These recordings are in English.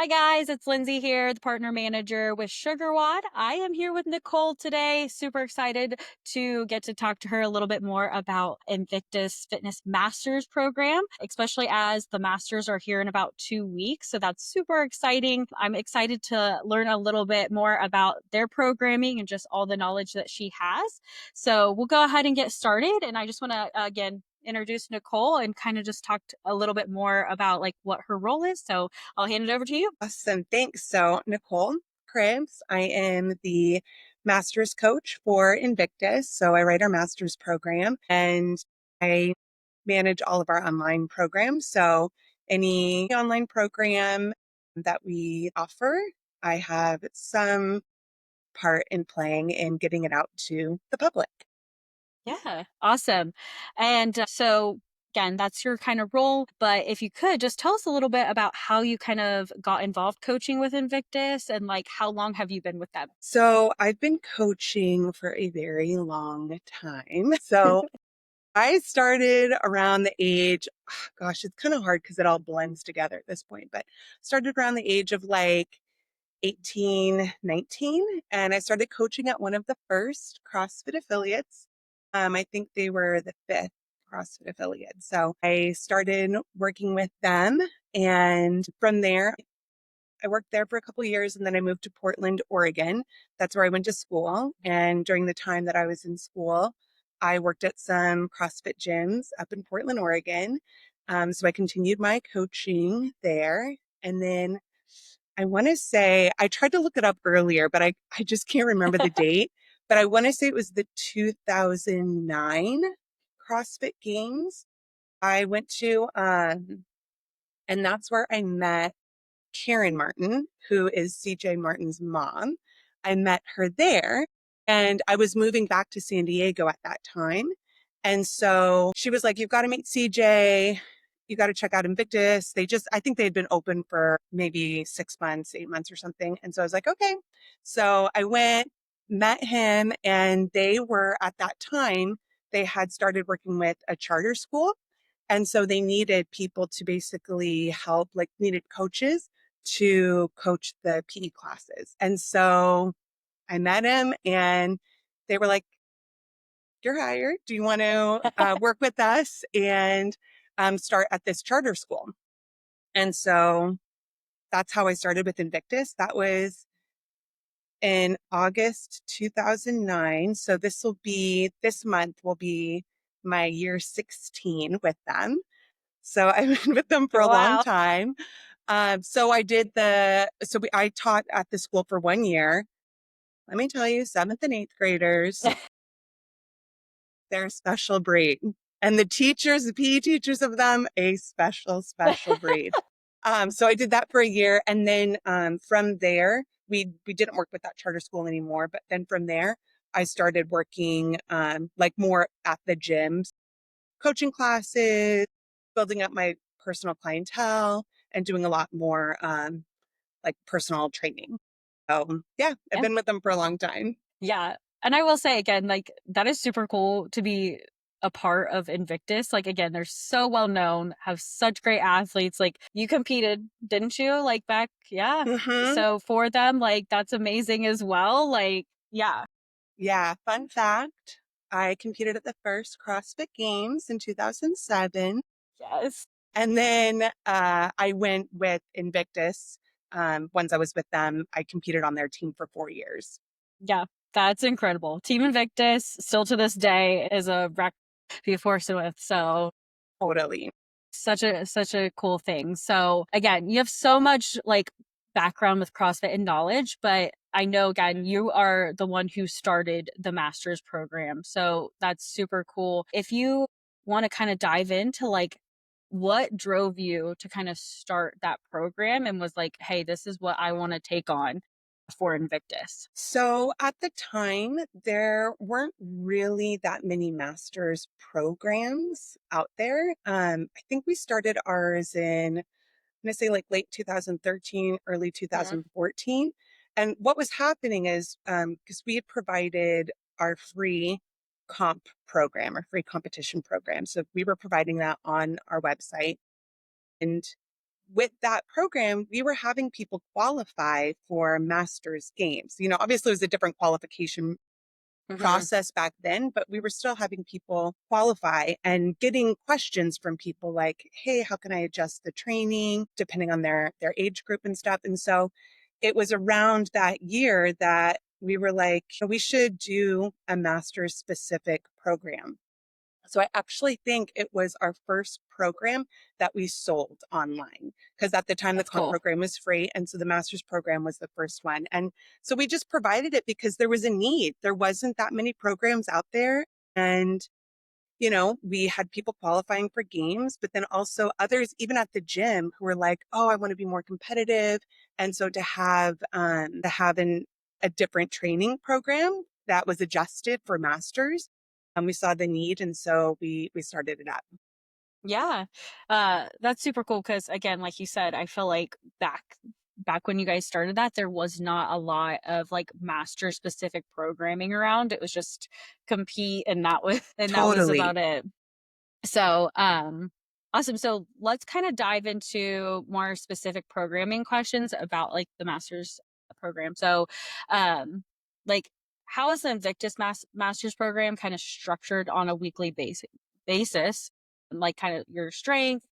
Hi guys, it's Lindsay here, the partner manager with SugarWad. I am here with Nichole today. Super excited to get to talk to her a little bit more about Invictus Fitness Masters Program, especially as the Masters are here in about 2 weeks. So that's super exciting. I'm excited to learn a little bit more about their programming and just all the knowledge that she has. So we'll go ahead and get started. And I just want to, again, introduce Nichole and kind of just talk a little bit more about like what her role is. So I'll hand it over to you. Awesome. Thanks. So, Nichole Kribs, I am the master's coach for Invictus. So, I write our master's program and I manage all of our online programs. So, any online program that we offer, I have some part in playing in getting it out to the public. Yeah, awesome. And so, again, that's your kind of role. But if you could just tell us a little bit about how you kind of got involved coaching with Invictus and like how long have you been with them? So, I've been coaching for a very long time. So, I started around the age, gosh, it's kind of hard because it all blends together at this point, but started around the age of like 18, 19, and I started coaching at one of the first CrossFit affiliates. I think they were the fifth CrossFit affiliate. So I started working with them, and from there, I worked there for a couple of years, and then I moved to Portland, Oregon. That's where I went to school. And during the time that I was in school, I worked at some CrossFit gyms up in Portland, Oregon. So I continued my coaching there. And then I want to say, I tried to look it up earlier, but I just can't remember the date. But I want to say it was the 2009 CrossFit Games I went to. And that's where I met Karen Martin, who is CJ Martin's mom. I met her there and I was moving back to San Diego at that time. And so she was like, you've got to meet CJ. You got to check out Invictus. I think they had been open for maybe 6 months, 8 months or something. And so I was like, okay. So I went, met him, and they were at that time, they had started working with a charter school. And so they needed people to basically help, like needed coaches to coach the PE classes. And so I met him and they were like, you're hired. Do you want to work with us and start at this charter school? And so that's how I started with Invictus. That was in August 2009. So this month will be my year 16 with them. So I've been with them for a long Wow. time. I taught at the school for 1 year. Let me tell you, seventh and eighth graders, they're a special breed. And the teachers, the PE teachers of them, a special, special breed. So I did that for a year. And then from there, we didn't work with that charter school anymore. But then from there, I started working like more at the gyms, coaching classes, building up my personal clientele, and doing a lot more like personal training. So yeah, I've Yeah. been with them for a long time. Yeah. And I will say again, like that is super cool to be a part of Invictus. Like again, they're so well known, have such great athletes. Like you competed, didn't you? Like back, yeah. Hmm. So for them, like that's amazing as well. Like, yeah. Yeah, fun fact. I competed at the first CrossFit Games in 2007. Yes. And then I went with Invictus. Once I was with them, I competed on their team for 4 years. Yeah. That's incredible. Team Invictus still to this day is a wreck to be forced with. So Totally. such a cool thing. So again, you have so much like background with CrossFit and knowledge, but I know again you are the one who started the master's program. So that's super cool. If you want to kind of dive into like what drove you to kind of start that program and was like, hey, this is what I want to take on for Invictus. So at the time, there weren't really that many master's programs out there. I think we started ours in, I'm going to say like late 2013, early Mhm. 2014. And what was happening is because we had provided our free comp program, our free competition program. So we were providing that on our website. And with that program, we were having people qualify for Masters Games. Obviously, it was a different qualification Hmm. process back then, but we were still having people qualify and getting questions from people like, hey, how can I adjust the training depending on their age group and stuff? And so it was around that year that we were like, we should do a master's specific program. So I actually think it was our first program that we sold online because at the time the That's comp cool. program was free. And so the master's program was the first one. And so we just provided it because there was a need. There wasn't that many programs out there. And we had people qualifying for games, but then also others, even at the gym, who were like, "Oh, I want to be more competitive," and so to have a different training program that was adjusted for masters, we saw the need, and so we started it up. Yeah. That's super cool because again, like you said, I feel like back when you guys started that, there was not a lot of like master specific programming around. It was just compete and that was Totally. about it. So, awesome. So let's kind of dive into more specific programming questions about like the master's program. So, um, like how is the Invictus master's program kind of structured on a weekly basis? Like kind of your strength,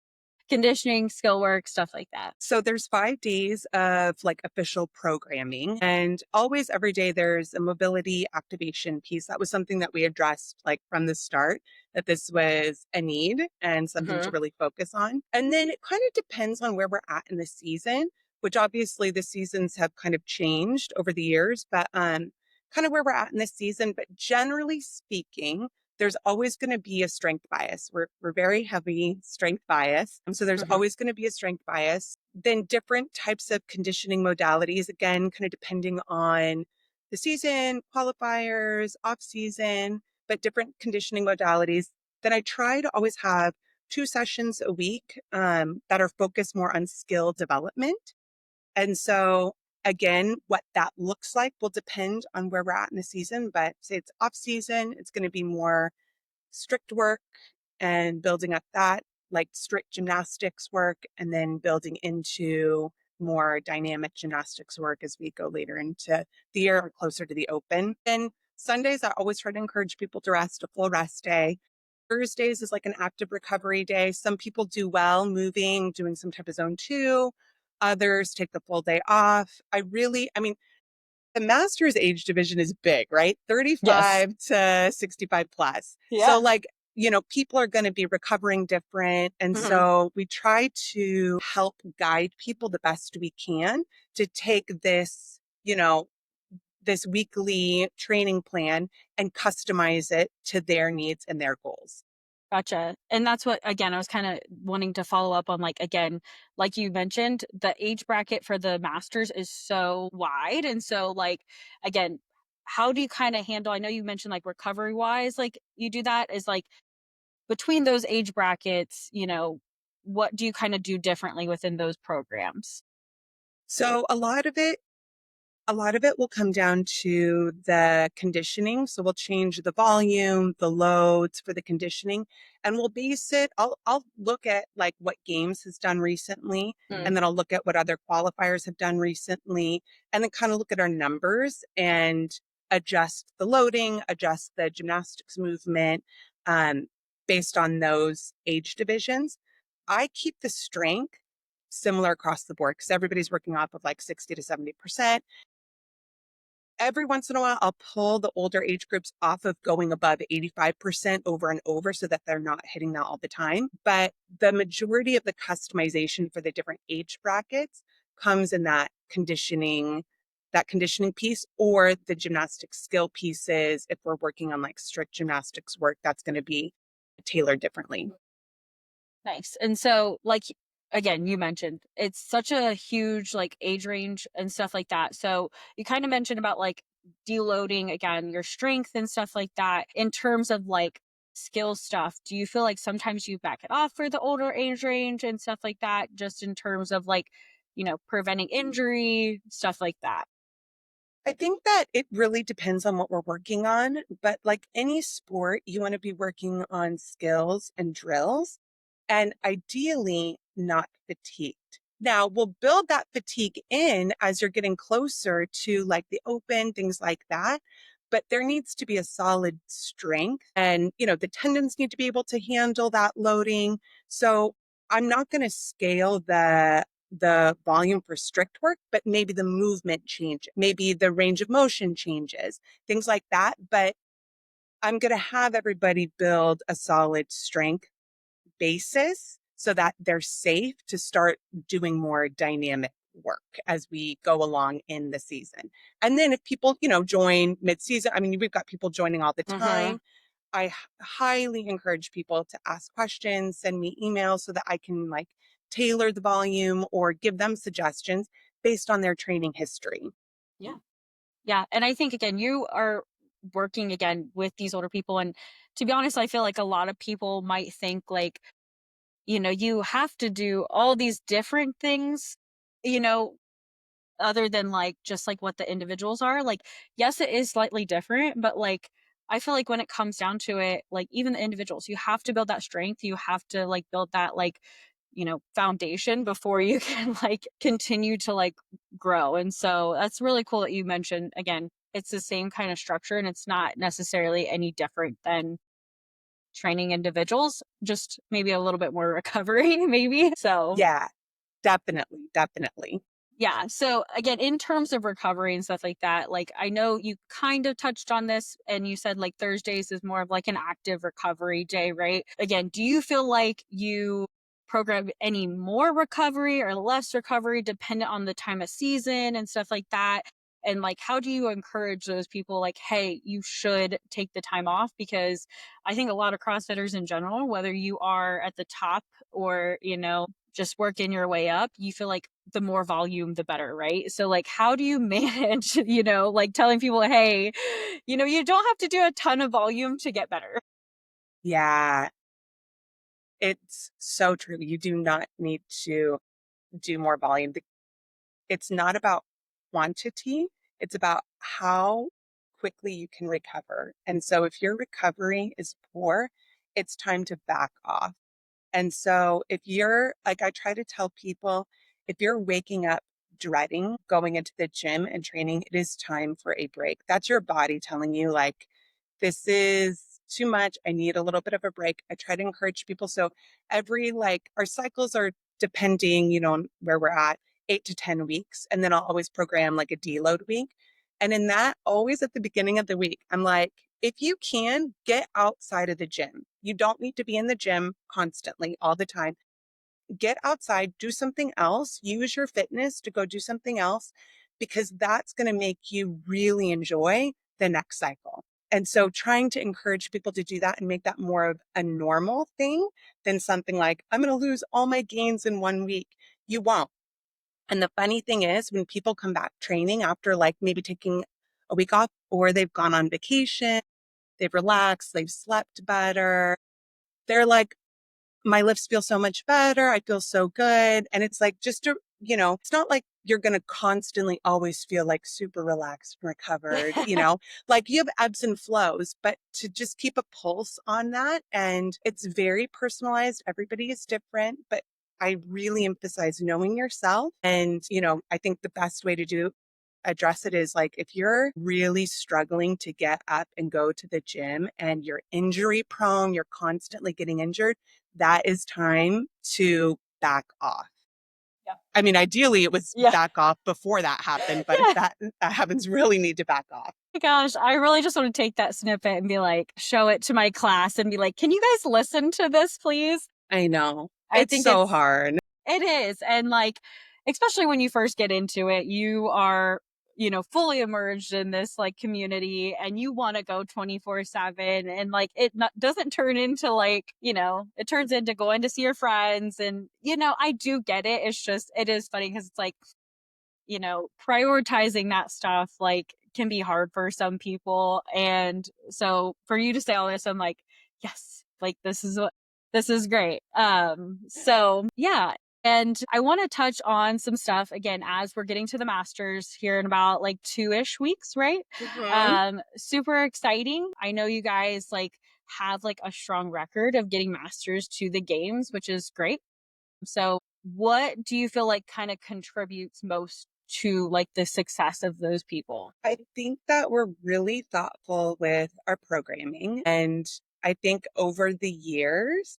conditioning, skill work, stuff like that. So there's 5 days of like official programming, and always every day there's a mobility activation piece. That was something that we addressed like from the start, that this was a need and something to Hmm. really focus on. And then it kind of depends on where we're at in the season, which obviously the seasons have kind of changed over the years, but kind of where we're at in this season. But generally speaking, there's always going to be a strength bias. We're very heavy strength bias. And so there's Hmm. always going to be a strength bias. Then different types of conditioning modalities, again, kind of depending on the season, qualifiers, off season, but different conditioning modalities. Then I try to always have 2 sessions a week that are focused more on skill development. And so again, what that looks like will depend on where we're at in the season. But say it's off season, it's going to be more strict work and building up that, like strict gymnastics work, and then building into more dynamic gymnastics work as we go later into the year or closer to the open. Then Sundays, I always try to encourage people to rest, a full rest day. Thursdays is like an active recovery day. Some people do well moving, doing some type of zone two. Others take the full day off. I mean, the master's age division is big, right? Yes. 35 to 65 plus. So, Yeah. like, people are going to be recovering different. And Hmm. so we try to help guide people the best we can to take this weekly training plan and customize it to their needs and their goals. Gotcha. And that's what again, I was kinda wanting to follow up on, like, again, like you mentioned, the age bracket for the masters is so wide, and so, like, again, how do you kinda handle I know you mentioned, like, recovery-wise, like, you do that, is, like, between those age brackets, what do you kinda do differently within those programs? So a lot of it will come down to the conditioning. So we'll change the volume, the loads for the conditioning, and we'll base it. I'll look at like what games has done recently, Mm, and then I'll look at what other qualifiers have done recently, and then kind of look at our numbers and adjust the loading, adjust the gymnastics movement, um, based on those age divisions. I keep the strength similar across the board because everybody's working off of like 60 to 70%. Every once in a while, I'll pull the older age groups off of going above 85% over and over so that they're not hitting that all the time. But the majority of the customization for the different age brackets comes in that conditioning piece or the gymnastic skill pieces. If we're working on like strict gymnastics work, that's going to be tailored differently. nice. And so, like, again, you mentioned it's such a huge, like, age range and stuff like that, so you kinda mentioned about, like, deloading, again, your strength and stuff like that. In terms of, like, skill stuff, do you feel like sometimes you back it off for the older age range and stuff like that, just in terms of, like, preventing injury, stuff like that? I think that it really depends on what we're working on, but like any sport, you want to be working on skills and drills and ideally not fatigued. Now we'll build that fatigue in as you're getting closer to like the open, things like that. But there needs to be a solid strength and, the tendons need to be able to handle that loading. So I'm not going to scale the volume for strict work, but maybe the movement changes, maybe the range of motion changes, things like that. But I'm going to have everybody build a solid strength basis so that they're safe to start doing more dynamic work as we go along in the season. And then if people, join mid-season, I mean, we've got people joining all the Mm-hmm. time. I highly encourage people to ask questions, send me emails so that I can like tailor the volume or give them suggestions based on their training history. Yeah. Yeah. And I think, again, you are working again with these older people. And to be honest, I feel like a lot of people might think like, you have to do all these different things, you know, other than like just like what the individuals are. Like, yes, it is slightly different, but like, I feel like when it comes down to it, like even the individuals, you have to build that strength. You have to like build that like, foundation before you can like continue to like grow. And so that's really cool that you mentioned again, it's the same kind of structure and it's not necessarily any different than training individuals, just maybe a little bit more recovery, maybe. So Yeah, definitely, definitely. yeah. So again, in terms of recovery and stuff like that, like I know you kind of touched on this and you said like Thursdays is more of like an active recovery day, right? Again, do you feel like you program any more recovery or less recovery dependent on the time of season and stuff like that? And like, how do you encourage those people like, hey, you should take the time off? Because I think a lot of CrossFitters in general, whether you are at the top or, just working your way up, you feel like the more volume, the better, right? So, like, how do you manage, like telling people, hey, you don't have to do a ton of volume to get better? Yeah, it's so true. You do not need to do more volume. It's not about quantity, it's about how quickly you can recover. And so if your recovery is poor, it's time to back off. And so if you're like, I try to tell people, if you're waking up dreading going into the gym and training, it is time for a break. That's your body telling you, like, this is too much. I need a little bit of a break. I try to encourage people. So like, our cycles are depending, on where we're at, 8 to 10 weeks. And then I'll always program like a deload week. And in that, always at the beginning of the week, I'm like, if you can, get outside of the gym. You don't need to be in the gym constantly all the time. Get outside, do something else, use your fitness to go do something else, because that's going to make you really enjoy the next cycle. And so trying to encourage people to do that and make that more of a normal thing than something like, I'm going to lose all my gains in 1 week. You won't. And the funny thing is, when people come back training after like maybe taking a week off or they've gone on vacation, they've relaxed, they've slept better, they're like, my lifts feel so much better. I feel so good. And it's like, it's not like you're going to constantly always feel like super relaxed and recovered, like you have ebbs and flows, but to just keep a pulse on that. And it's very personalized. Everybody is different, but I really emphasize knowing yourself. And, I think the best way to address it is like, if you're really struggling to get up and go to the gym and you're injury prone, you're constantly getting injured, that is time to back off. Yeah. I mean, ideally it was Yeah. back off before that happened, but if Yeah. that happens, really need to back off. My gosh, I really just want to take that snippet and be like, show it to my class and be like, can you guys listen to this, please? I know. I It's think so hard. it is. And like, especially when you first get into it, you are, fully immersed in this like community and you want to go 24/7 and like doesn't turn into like, it turns into going to see your friends and I do get it. It's just it is funny because it's like prioritizing that stuff like can be hard for some people. And so for you to say all this, I'm like, yes, like this is great. So yeah. And I want to touch on some stuff again as we're getting to the masters here in about like 2-ish weeks, right? Mhm. Super exciting. I know you guys like have like a strong record of getting masters to the games, which is great. So what do you feel like kind of contributes most to like the success of those people? I think that we're really thoughtful with our programming. And I think over the years,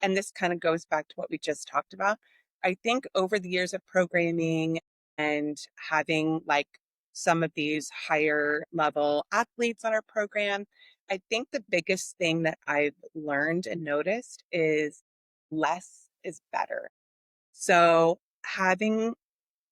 and this kind of goes back to what we just talked about, I think over the years of programming and having like some of these higher level athletes on our program, I think the biggest thing that I've learned and noticed is less is better. So having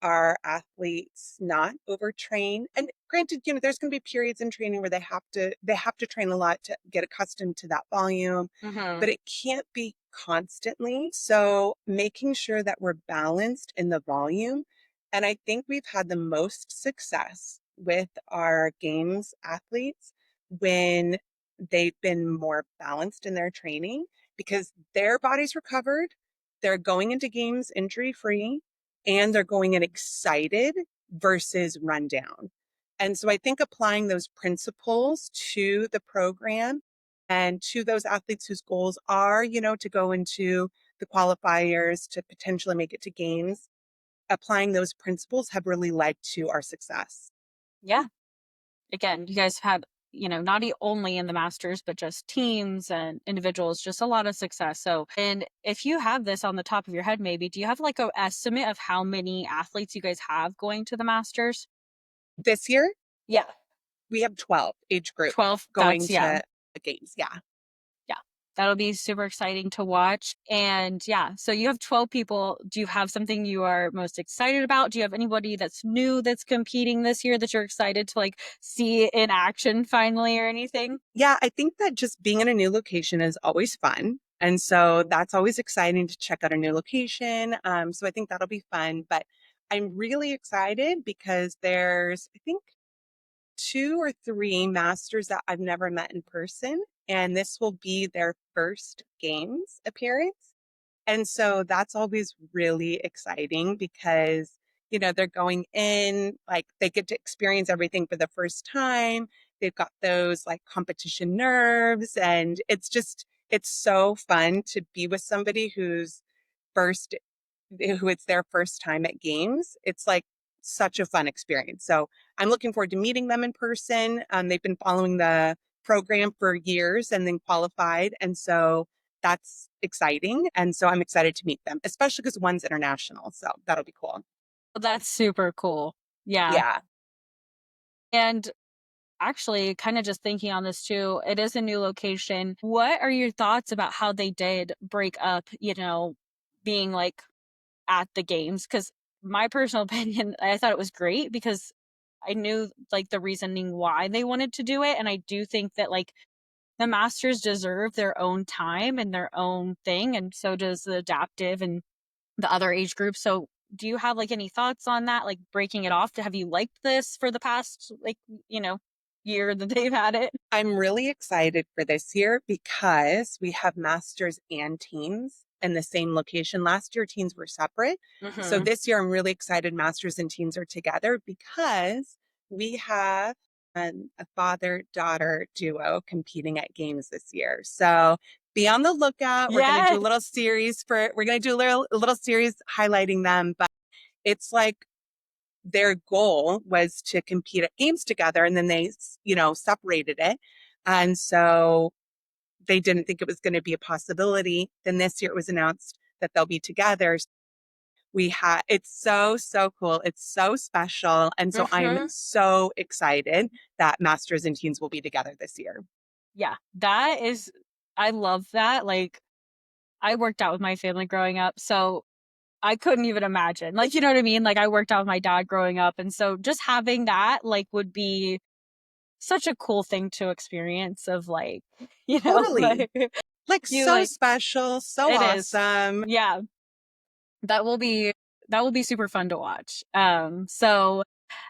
our athletes not overtrain. And granted, there's going to be periods in training where they have to train a lot to get accustomed to that volume, Hmm. but it can't be constantly. So making sure that we're balanced in the volume. And I think we've had the most success with our games athletes when they've been more balanced in their training because their body's recovered. They're going into games injury free and they're going in excited versus run down. And so I think applying those principles to the program and to those athletes whose goals are, to go into the qualifiers to potentially make it to games, applying those principles have really led to our success. Yeah. Again, you guys have had, not only in the masters, but just teams and individuals, just a lot of success. So, and if you have this on the top of your head, maybe, do you have like an estimate of how many athletes you guys have going to the masters? This year, Yeah. we have 12 age group 12. going That's, yeah. to the games. Yeah. Yeah. That'll be super exciting to watch. And yeah, so you have 12 people. Do you have something you are most excited about? Do you have anybody that's new that's competing this year that you're excited to like see in action finally or anything? Yeah, I think that just being in a new location is always fun. And so that's always exciting to check out a new location. So I think that'll be fun. But I'm really excited because there's, I think, two or three masters that I've never met in person. And this will be their first games appearance. And so that's always really exciting because, they're going in, like they get to experience everything for the first time. They've got those like competition nerves. And it's so fun to be with somebody first, who it's their first time at games. It's like such a fun experience. So I'm looking forward to meeting them in person. They've been following the program for years and then qualified. And so that's exciting. And so I'm excited to meet them, especially because one's international. So that'll be cool. Well, that's super cool. Yeah. Yeah. And actually, kind of just thinking on this too, it is a new location. What are your thoughts about how they did break up, being like at the games? Because my personal opinion, I thought it was great because I knew like the reasoning why they wanted to do it. And I do think that like the masters deserve their own time and their own thing. And so does the adaptive and the other age groups. So do you have like any thoughts on that? Like breaking it off? Have you liked this for the past like, you know, year that they've had it? I'm really excited for this year because we have masters and teens in the same location. Last year, teens were separate. So Hmm. this year, I'm really excited masters and teens are together because we have a father daughter duo competing at games this year. So be on the lookout. We're going to do Yeah. a little series we're going to do a little series highlighting them. But it's like their goal was to compete at games together and then they separated it, and so they didn't think it was going to be a possibility. Then this year it was announced that they'll be together. It's so cool, it's so special, and so I'm Hmm. so excited that masters and teens will be together this year. Yeah. That is, I love that. Like, I worked out with my family growing up. So I couldn't even imagine. Like, you know what I mean? Like, I worked out with my dad growing up. And so just having that, like, would be such a cool thing to experience of like, Totally, like like you so like special, so it is. awesome. Yeah. That will be that will be super fun to watch. So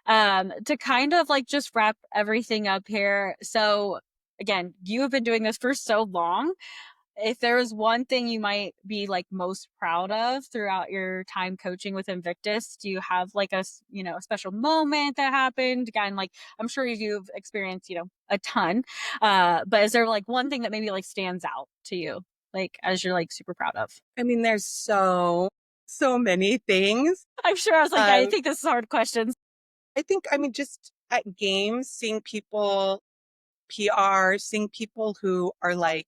to kind of like just wrap everything up here. So again, you have been doing this for so long. If there was one thing you might be like most proud of throughout your time coaching with Invictus, do you have like a special moment that happened? Again, like I'm sure you've experienced, a ton. But is there like one thing that maybe like stands out to you, like as you're like super proud of? I mean, there's so many things. I'm sure I was like, I Um, think this is hard questions. I think, I mean, just at games, seeing people PR, seeing people who are like,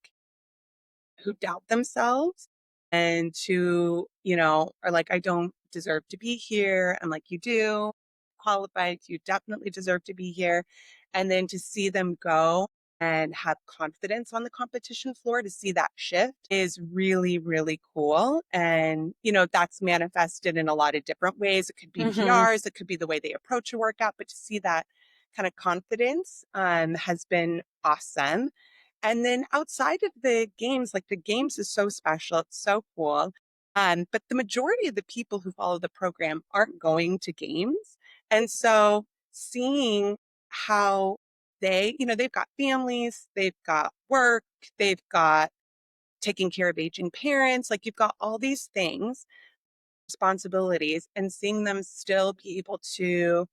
who doubt themselves and who, are like, I don't deserve to be here. I'm like, you do qualified. You definitely deserve to be here. And then to see them go and have confidence on the competition floor, to see that shift is really, really cool. And, that's manifested in a lot of different ways. It could be Hmm. PRs, it could be the way they approach a workout, but to see that kind of confidence has been awesome. And then outside of the games, like the games is so special. It's so cool. But the majority of the people who follow the program aren't going to games. And so seeing how they've got families, they've got work, they've got taking care of aging parents, like you've got all these things, responsibilities, and seeing them still be able to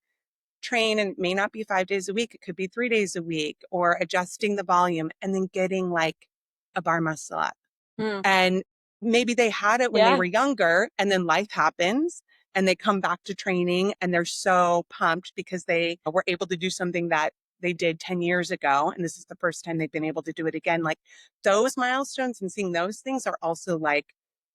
train, and it may not be 5 days a week, it could be 3 days a week, or adjusting the volume and then getting like a bar muscle up. Mm. And maybe they had it when they Yeah. were younger and then life happens and they come back to training and they're so pumped because they were able to do something that they did 10 years ago. And this is the first time they've been able to do it again. Like those milestones and seeing those things are also like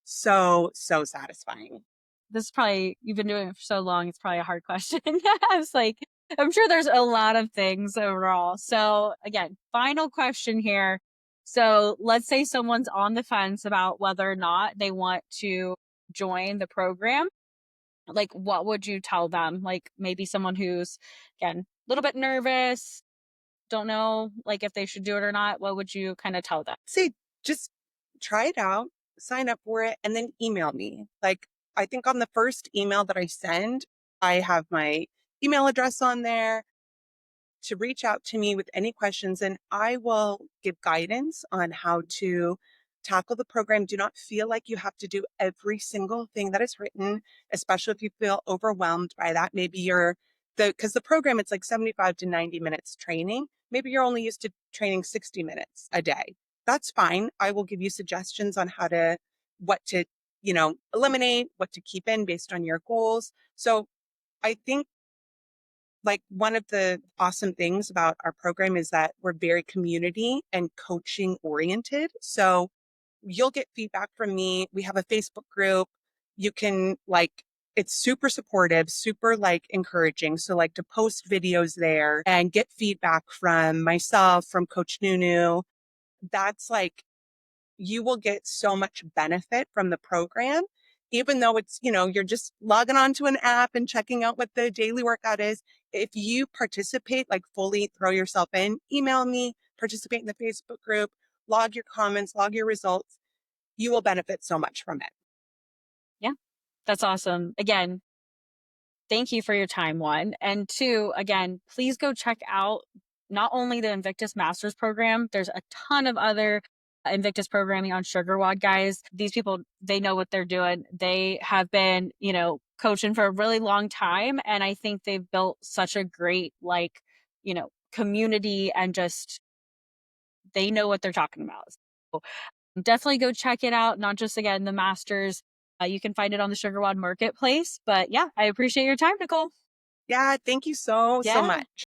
so, so satisfying. This is probably, you've been doing it for so long, it's probably a hard question. I was like, I'm sure there's a lot of things overall. So again, final question here. So let's say someone's on the fence about whether or not they want to join the program. Like, what would you tell them? Like maybe someone who's, again, a little bit nervous, don't know like if they should do it or not. What would you kind of tell them? Say, just try it out, sign up for it, and then email me. Like, I think on the first email that I send, I have my email address on there to reach out to me with any questions, and I will give guidance on how to tackle the program. Do not feel like you have to do every single thing that is written, especially if you feel overwhelmed by that. Maybe because the program, it's like 75 to 90 minutes training. Maybe you're only used to training 60 minutes a day. That's fine. I will give you suggestions on what to, eliminate, what to keep in based on your goals. So I think like one of the awesome things about our program is that we're very community and coaching oriented. So you'll get feedback from me. We have a Facebook group. You can it's super supportive, super like encouraging. So like to post videos there and get feedback from myself, from Coach Nunu. That's like you will get so much benefit from the program, even though it's, you're just logging onto an app and checking out what the daily workout is. If you participate, like fully throw yourself in, email me, participate in the Facebook group, log your comments, log your results, you will benefit so much from it. Yeah, that's awesome. Again, thank you for your time, one. And two, again, please go check out not only the Invictus Masters program, there's a ton of other Invictus programming on SugarWOD, guys. These people, they know what they're doing. They have been, coaching for a really long time. And I think they've built such a great, community and just they know what they're talking about. So definitely go check it out. Not just, again, the Masters. You can find it on the SugarWOD Marketplace. But yeah, I appreciate your time, Nichole. Yeah, thank you so, so Yeah. much.